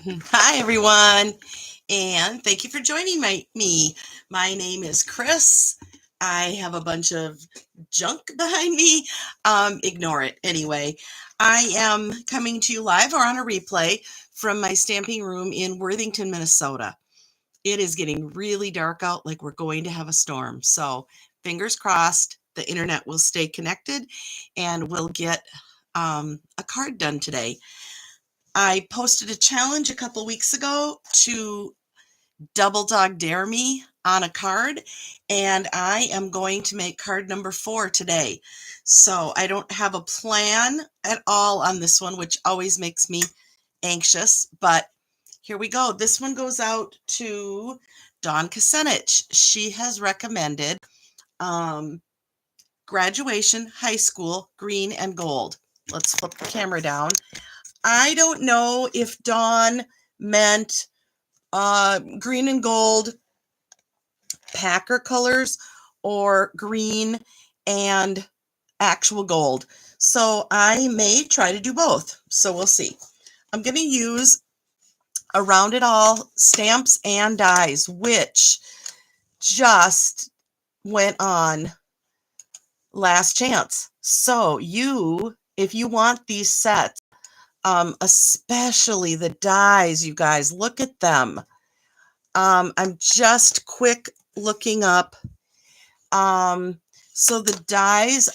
Hi, everyone, and thank you for joining me. My name is Chris. I have a bunch of junk behind me. Ignore it anyway. I am coming to you live or on a replay from my stamping room in Worthington, Minnesota. It is getting really dark out, like we're going to have a storm. So, fingers crossed, the internet will stay connected and we'll get a card done today. I posted a challenge a couple weeks ago to double dog dare me on a card, and I am going to make card number 4 today. So I don't have a plan at all on this one, which always makes me anxious, but here we go. This one goes out to Dawn Kasenich. She has recommended graduation, high school, green and gold. Let's flip the camera down. I don't know if Dawn meant green and gold Packer colors or green and actual gold. So I may try to do both. So we'll see. I'm going to use Around It All stamps and dies, which just went on last chance. So if you want these sets, especially the dies, you guys, look at them. I'm just quick looking up. So the dies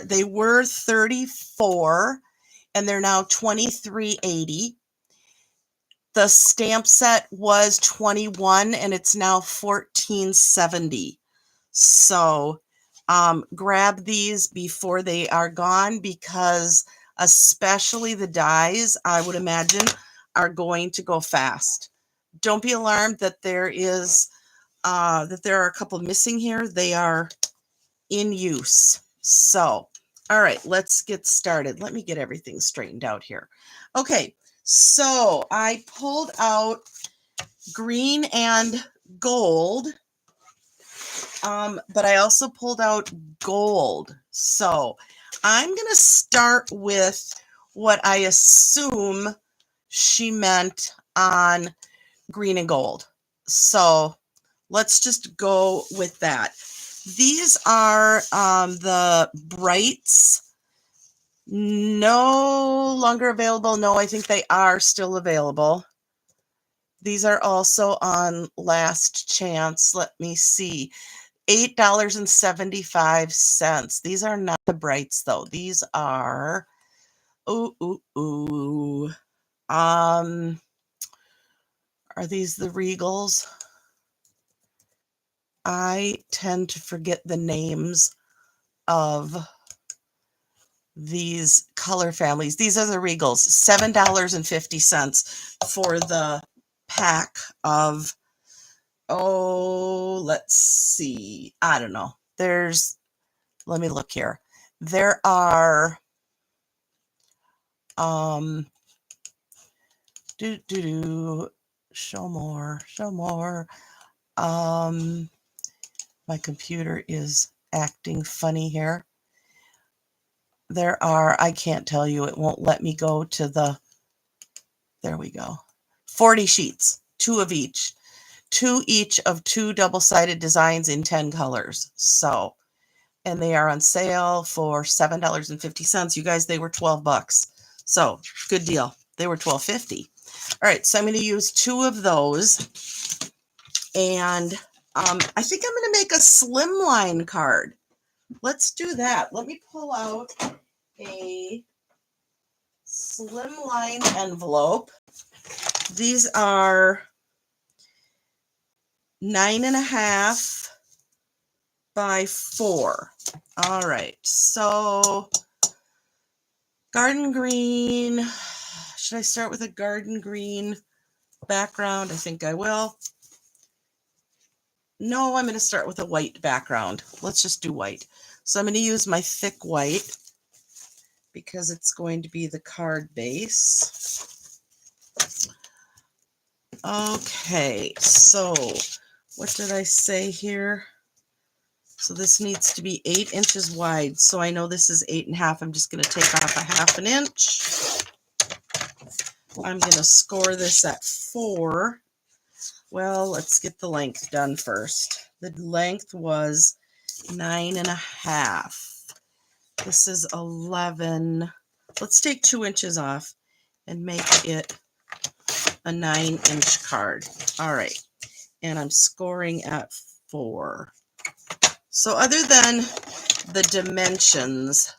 they were 34 and they're now $23.80. The stamp set was 21 and it's now $14.70. So grab these before they are gone, because especially the dies, I would imagine, are going to go fast. Don't be alarmed that there are a couple missing here. They are in use. So, all right, let's get started. Let me get everything straightened out here. Okay, so I pulled out green and gold, but I also pulled out gold. So I'm going to start with what I assume she meant on green and gold. So let's just go with that. These are the Brights. No longer available. No, I think they are still available. These are also on last chance. Let me see. $8.75. These are not the Brights, though. These are, are these the Regals? I tend to forget the names of these color families. These are the Regals. $7.50 for the pack of, let's see. I don't know. Let me look here. There are, show more. My computer is acting funny here. I can't tell you, it won't let me go to there we go. 40 sheets, 2 of each. 2 each of 2 double-sided designs in 10 colors. So, and they are on sale for $7.50. You guys, they were $12. So, good deal. They were $12.50. All right, so I'm going to use 2 of those. And I think I'm going to make a slimline card. Let's do that. Let me pull out a slimline envelope. These are 9.5 by 4. All right, so garden green. Should I start with a garden green background? I think I will. No, I'm going to start with a white background. Let's just do white. So I'm going to use my thick white because it's going to be the card base. Okay, so what did I say here? So this needs to be 8 inches wide. So I know this is 8.5. I'm just going to take off a 1/2 inch. I'm going to score this at 4. Well, let's get the length done first. The length was 9.5. This is 11. Let's take 2 inches off and make it a 9-inch card. All right. And I'm scoring at 4. So other than the dimensions,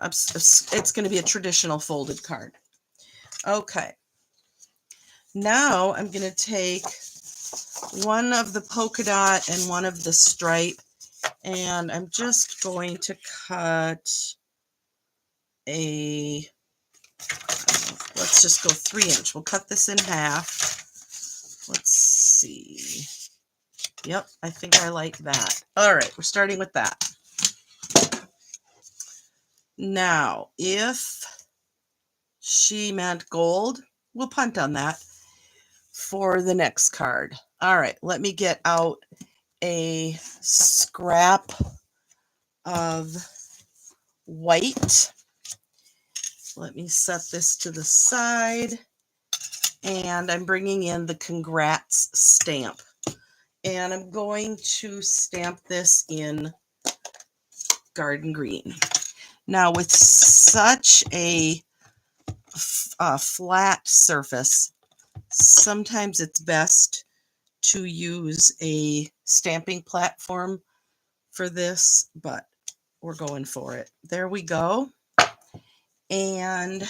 it's going to be a traditional folded card. Okay. Now I'm going to take one of the polka dot and one of the stripe, and I'm just going to cut a, let's just go 3-inch. We'll cut this in half. Let's see. Yep, I think I like that. All right, we're starting with that. Now, if she meant gold, we'll punt on that for the next card. All right, let me get out a scrap of white. Let me set this to the side, and I'm bringing in the Congrats stamp. And I'm going to stamp this in Garden Green. Now, with such a flat surface, sometimes it's best to use a stamping platform for this, but we're going for it. There we go. And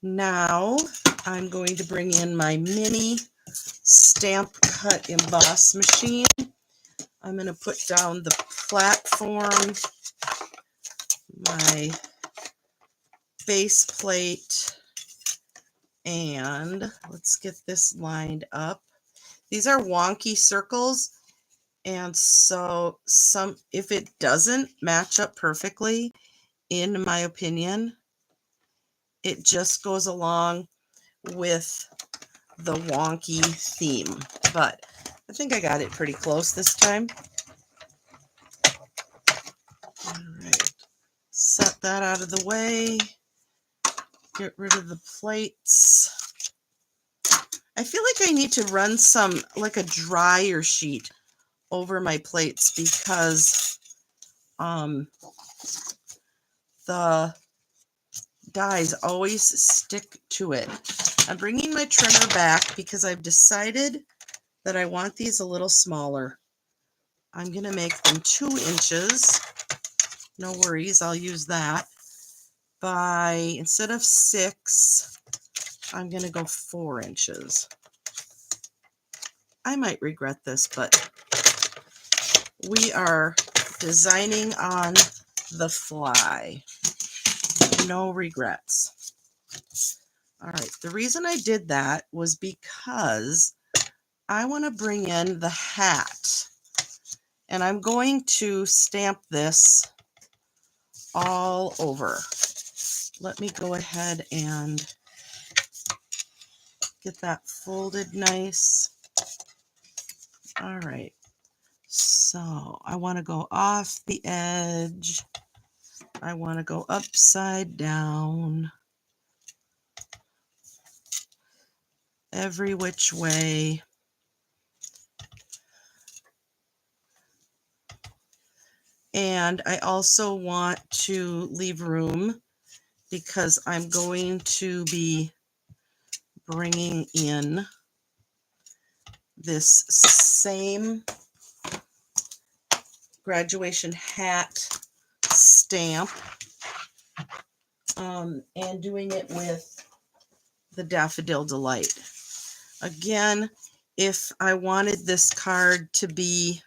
now I'm going to bring in my mini stamp cut emboss machine. I'm going to put down the platform, my base plate, and let's get this lined up. These are wonky circles, and so if it doesn't match up perfectly, in my opinion, it just goes along with the wonky theme. But I think I got it pretty close this time. All right, set that out of the way. Get rid of the plates. I feel like I need to run some, like a dryer sheet over my plates because the dies always stick to it. I'm bringing my trimmer back because I've decided that I want these a little smaller. I'm going to make them 2 inches. No worries, I'll use that. Instead of 6, I'm going to go 4 inches. I might regret this, but we are designing on the fly. No regrets. All right, the reason I did that was because I want to bring in the hat. And I'm going to stamp this all over. Let me go ahead and get that folded nice. All right. So I want to go off the edge. I want to go upside down. Every which way. And I also want to leave room because I'm going to be bringing in this same graduation hat stamp and doing it with the Daffodil Delight. Again, if I wanted this card to be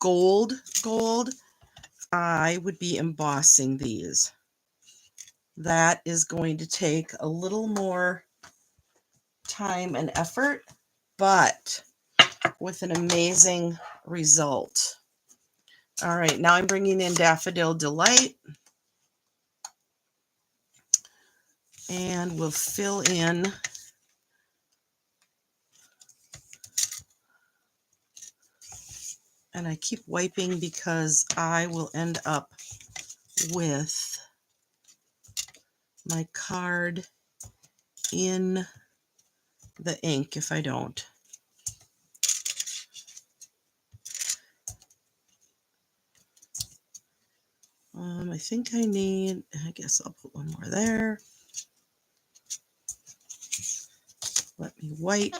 gold, I would be embossing these. That is going to take a little more time and effort, but with an amazing result. All right, now I'm bringing in Daffodil Delight, and we'll fill in And I keep wiping because I will end up with my card in the ink if I don't. I think I guess I'll put one more there. Let me wipe.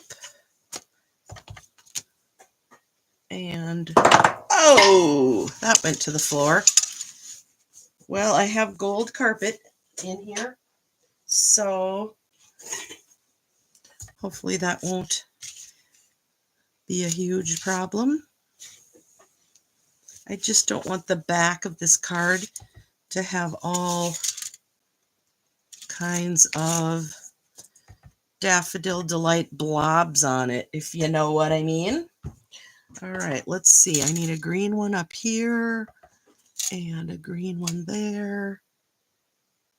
And, oh, that went to the floor. Well, I have gold carpet in here, so hopefully that won't be a huge problem. I just don't want the back of this card to have all kinds of Daffodil Delight blobs on it, if you know what I mean. All right, let's see. I need a green one up here and a green one there.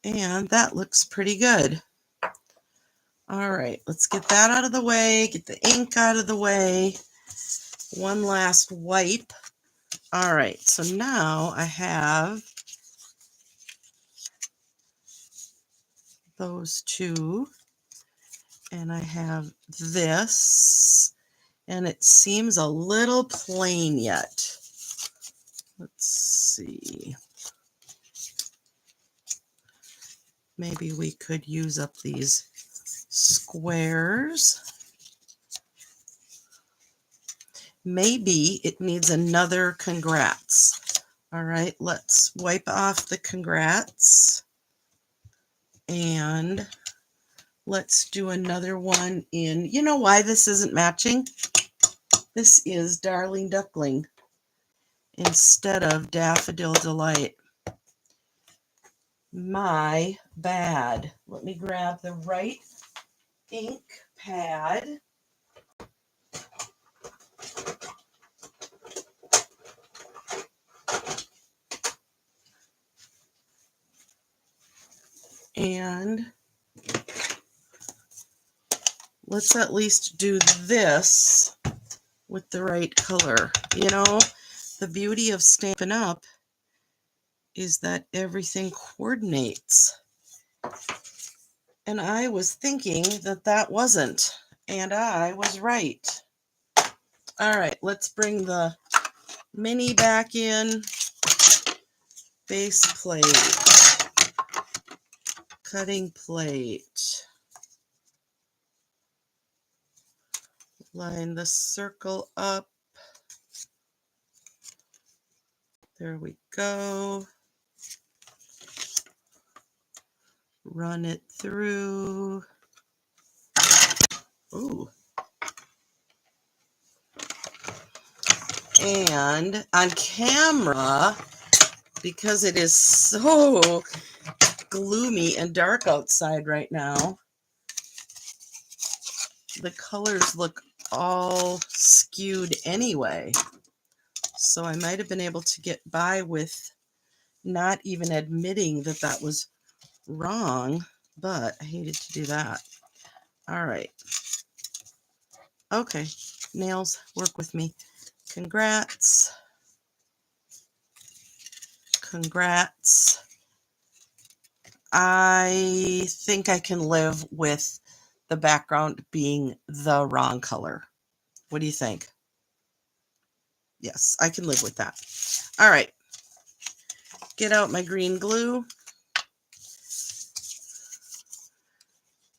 And that looks pretty good. All right, let's get that out of the way, get the ink out of the way. One last wipe. All right, so now I have those two, and I have this, and it seems a little plain yet. Let's see. Maybe we could use up these squares. Maybe it needs another congrats. All right, let's wipe off the congrats. And let's do another one in, you know why this isn't matching? This is Darling Duckling instead of Daffodil Delight. My bad. Let me grab the right ink pad. And let's at least do this with the right color. You know, the beauty of Stampin' Up! Is that everything coordinates. And I was thinking that that wasn't, and I was right. All right, let's bring the mini back in. Base plate, cutting plate. Line the circle up. There we go. Run it through. Ooh. And on camera, because it is so gloomy and dark outside right now, the colors look all skewed anyway. So I might have been able to get by with not even admitting that that was wrong, but I hated to do that. All right. Okay, nails, work with me. Congrats. Congrats. I think I can live with the background being the wrong color. What do you think? Yes, I can live with that. All right. Get out my green glue.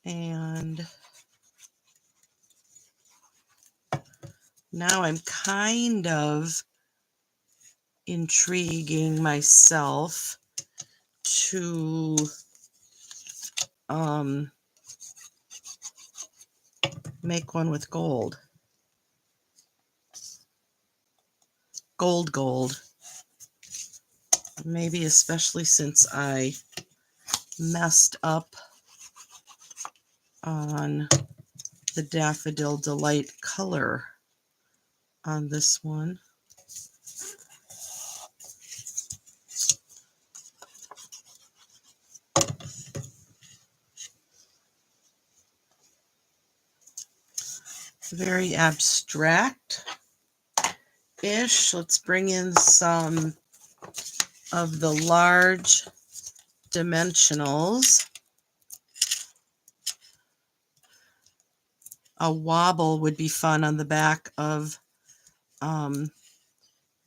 And now I'm kind of intriguing myself to make one with gold. Gold. Maybe especially since I messed up on the Daffodil Delight color on this one. Very abstract. Let's bring in some of the large dimensionals. A wobble would be fun on the back of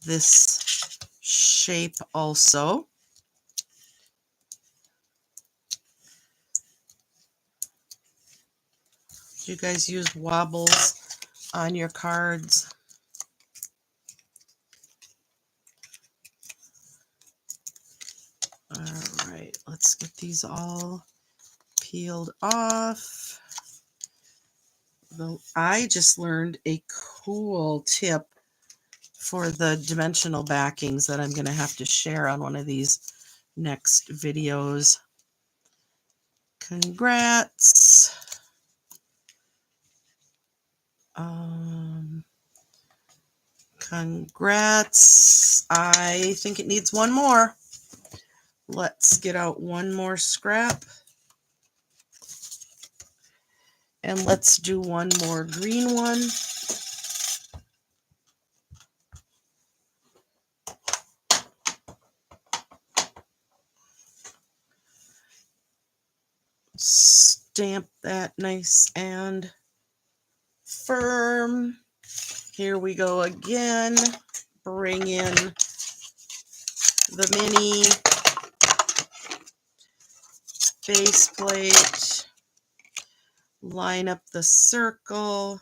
this shape also. Do you guys use wobbles on your cards? All right, let's get these all peeled off. I just learned a cool tip for the dimensional backings that I'm going to have to share on one of these next videos. Congrats. Congrats. I think it needs one more. Let's get out one more scrap. And let's do one more green one. Stamp that nice and firm. Here we go again. Bring in the mini base plate. Line up the circle.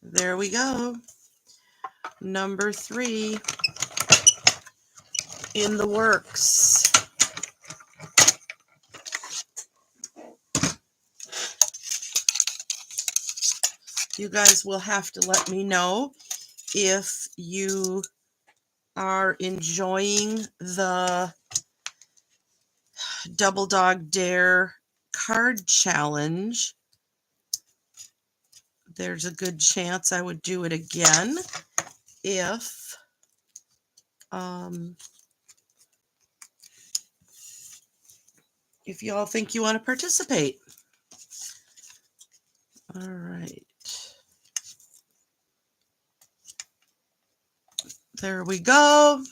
There we go. Number 3 in the works. You guys will have to let me know if you are enjoying the Double Dog Dare card challenge. There's a good chance I would do it again if y'all think you want to participate. All right. There we go.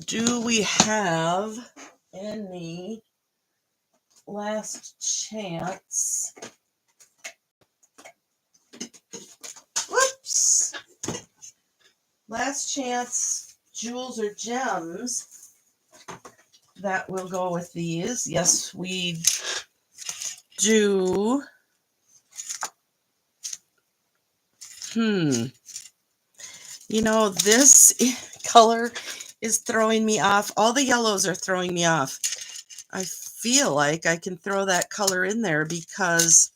Do we have any last chance? Whoops. Last chance jewels or gems that will go with these. Yes, we do. You know, this color is throwing me off. All the yellows are throwing me off. I feel like I can throw that color in there because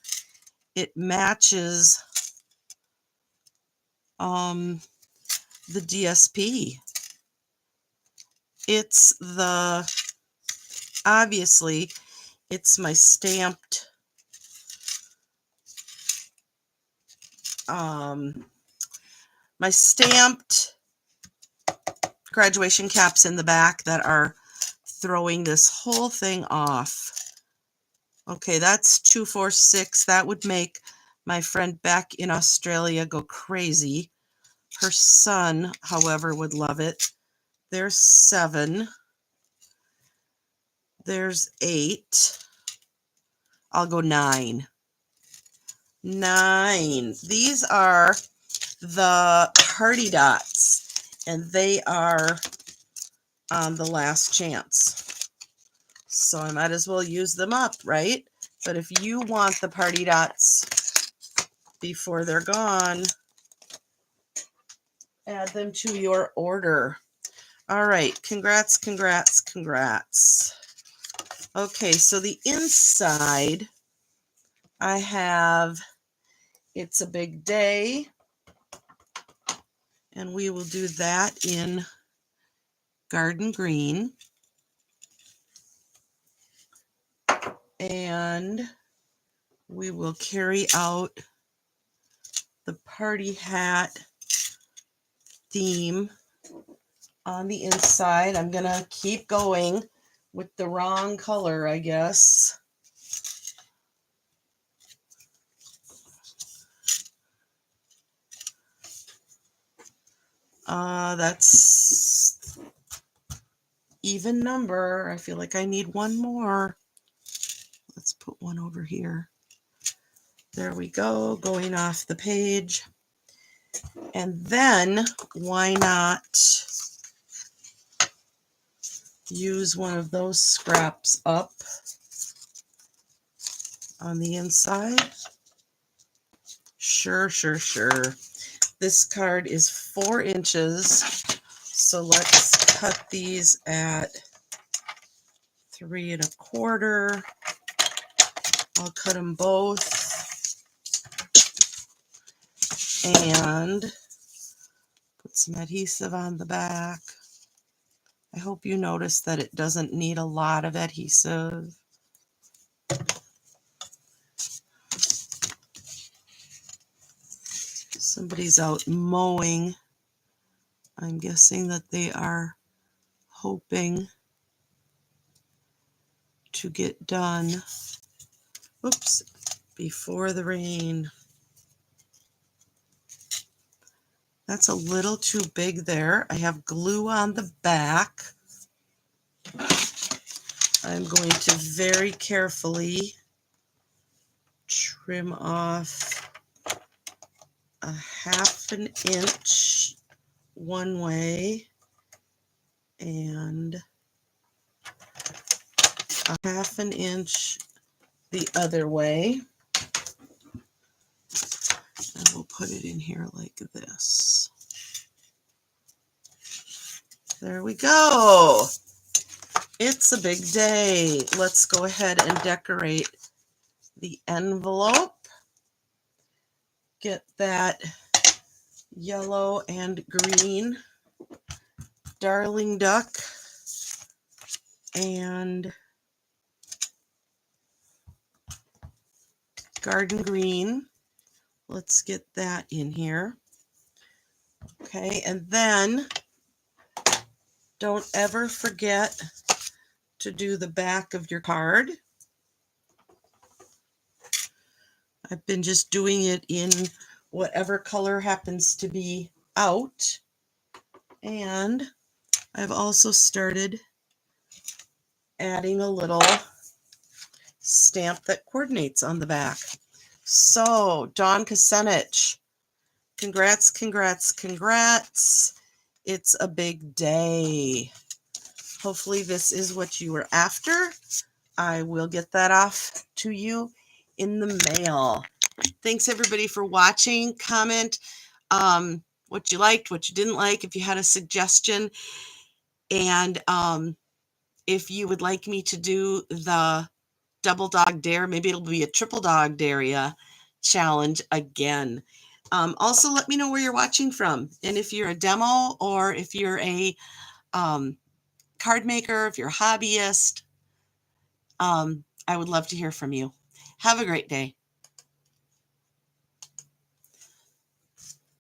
it matches the DSP. It's obviously, it's my stamped graduation caps in the back that are throwing this whole thing off. Okay, that's 246. That would make my friend Beck in Australia go crazy. Her son, however, would love it. There's 7. There's 8. I'll go 9. 9. These are the Party Dots, and they are on the last chance. So I might as well use them up, right? But if you want the Party Dots before they're gone, add them to your order. All right, congrats, congrats, congrats. Okay, so the inside, I have It's a Big Day, and we will do that in Garden Green. And we will carry out the party hat theme on the inside. I'm going to keep going with the wrong color, I guess. That's even number. I feel like I need one more. Let's put one over here. There we go, going off the page. And then why not use one of those scraps up on the inside? Sure. This card is 4 inches, so let's cut these at 3 1/4. I'll cut them both and put some adhesive on the back. I hope you notice that it doesn't need a lot of adhesive. Somebody's out mowing. I'm guessing that they are hoping to get done, oops, before the rain. That's a little too big there. I have glue on the back. I'm going to very carefully trim off a 1/2 inch one way and a 1/2 inch the other way. And we'll put it in here like this. There we go. It's a big day. Let's go ahead and decorate the envelope. Get that yellow and green darling duck and garden green. Let's get that in here. Okay, and then don't ever forget to do the back of your card. I've been just doing it in whatever color happens to be out. And I've also started adding a little stamp that coordinates on the back. So, Dawn Kucinich, congrats. It's a big day. Hopefully this is what you were after. I will get that off to you in the mail. Thanks everybody for watching. Comment what you liked, what you didn't like, if you had a suggestion, and if you would like me to do the double dog dare, maybe it'll be a triple dog dare challenge again. Also, let me know where you're watching from, and if you're a demo or if you're a card maker, if you're a hobbyist, I would love to hear from you. Have a great day.